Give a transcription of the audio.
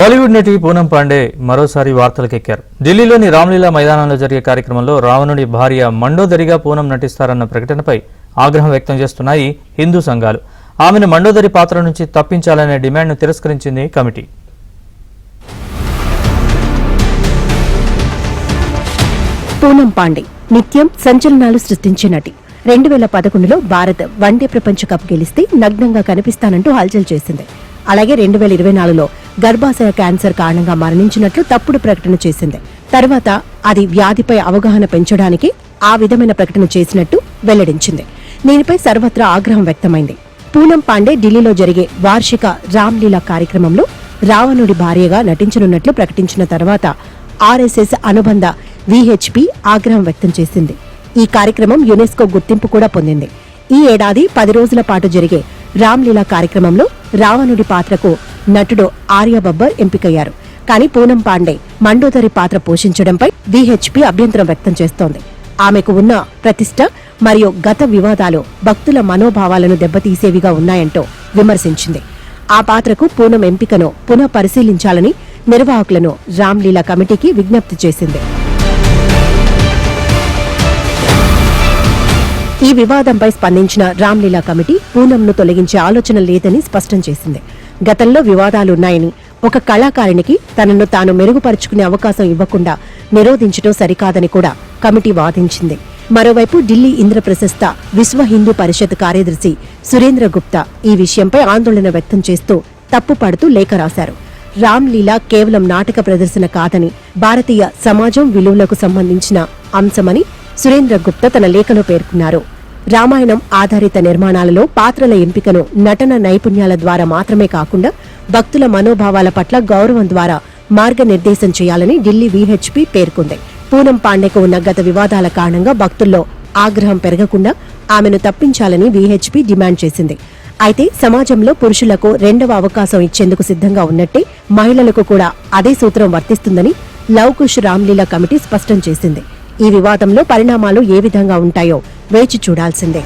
బాలీవుడ్ నటి పూనం పాండే మరోసారి వార్తలకెక్కారు. ఢిల్లీలోని రామ్లీలా మైదానంలో జరిగే కార్యక్రమంలో రావణుడి భార్య మండోదరిగా పూనం నటిస్తారన్న ప్రకటనపై ఆగ్రహం వ్యక్తం చేస్తున్నాయి హిందూ సంఘాలు. ఆమెను మండోదరి పాత్ర నుంచి తప్పించాలనే డిమాండ్ను తిరస్కరించింది కమిటీ. పూనం పాండే నిత్యం సంచలనాలు సృష్టించే నటి. 2011లో భారత్ వన్డే ప్రపంచ కప్ గెలిస్తే నగ్నంగా కనిపిస్తానంటూ హల్చల్ చేసింది. అలాగే 2024లో గర్భాశయ క్యాన్సర్ కారణంగా మరణించినట్లు తప్పుడు ప్రకటన చేసింది. తర్వాత అది వ్యాధిపై అవగాహన పెంచడానికి ఆ విధమైన ప్రకటన చేసినట్టు వెల్లడించింది. దీనిపై సర్వత్రా ఆగ్రహం వ్యక్తమైంది. పూనం పాండే ఢిల్లీలో జరిగే వార్షిక రామ్లీలా కార్యక్రమంలో రావణుడి భార్యగా నటించనున్నట్లు ప్రకటించిన తర్వాత ఆర్ఎస్ఎస్ అనుబంధ విహెచ్పి ఆగ్రహం వ్యక్తం చేసింది. ఈ కార్యక్రమం యునెస్కో గుర్తింపు కూడా పొందింది. ఈ ఏడాది 10 రోజుల పాటు జరిగే రామ్లీలా కార్యక్రమంలో రావణుడి పాత్రకు నటుడు ఆర్య బబ్బర్ ఎంపికయ్యారు. కానీ పూనం పాండే మండోదరి పాత్ర పోషించడంపై విహెచ్పి అభ్యంతరం వ్యక్తం చేస్తోంది. ఆమెకు ఉన్న ప్రతిష్ట మరియు గత వివాదాలు భక్తుల మనోభావాలను దెబ్బతీసేవిగా ఉన్నాయంటూ విమర్శించింది. ఆ పాత్రకు పూనం ఎంపికను పునః పరిశీలించాలని నిర్వాహకులను రామ్లీలా కమిటీకి విజ్ఞప్తి చేసింది. ఈ వివాదంపై స్పందించిన రామ్లీలా కమిటీ పూనంను తొలగించే ఆలోచన లేదని స్పష్టం చేసింది. గతంలో వివాదాలున్నాయని, ఒక కళాకారిణికి తనను తాను మెరుగుపరుచుకునే అవకాశం ఇవ్వకుండా నిరోధించడం సరికాదని కూడా కమిటీ వాదించింది. మరోవైపు ఢిల్లీ ఇంద్రప్రశస్త విశ్వ హిందూ పరిషత్ కార్యదర్శి సురేంద్ర గుప్తా ఈ విషయంపై ఆందోళన వ్యక్తం చేస్తూ తప్పుపడుతూ లేఖ రాశారు. రామ్లీలా కేవలం నాటక ప్రదర్శన కాదని, భారతీయ సమాజం విలువలకు సంబంధించిన అంశమని సురేంద్ర గుప్తా తన లేఖలో పేర్కొన్నారు. రామాయణం ఆధారిత నిర్మాణాలలో పాత్రల ఎంపికను నటన నైపుణ్యాల ద్వారా మాత్రమే కాకుండా భక్తుల మనోభావాల పట్ల గౌరవం ద్వారా మార్గనిర్దేశం చేయాలని ఢిల్లీ విహెచ్పి పేర్కొంది. పూనం పాండేకు ఉన్న గత వివాదాల కారణంగా భక్తుల్లో ఆగ్రహం పెరగకుండా ఆమెను తప్పించాలని విహెచ్పి డిమాండ్ చేసింది. అయితే సమాజంలో పురుషులకు రెండవ అవకాశం ఇచ్చేందుకు సిద్ధంగా ఉన్నట్టే మహిళలకు కూడా అదే సూత్రం వర్తిస్తుందని లవ్ కుష్ రామ్లీలా కమిటీ స్పష్టం చేసింది. ఈ వివాదంలో పరిణామాలు ఏ విధంగా ఉంటాయో వేచి చూడాల్సిందే.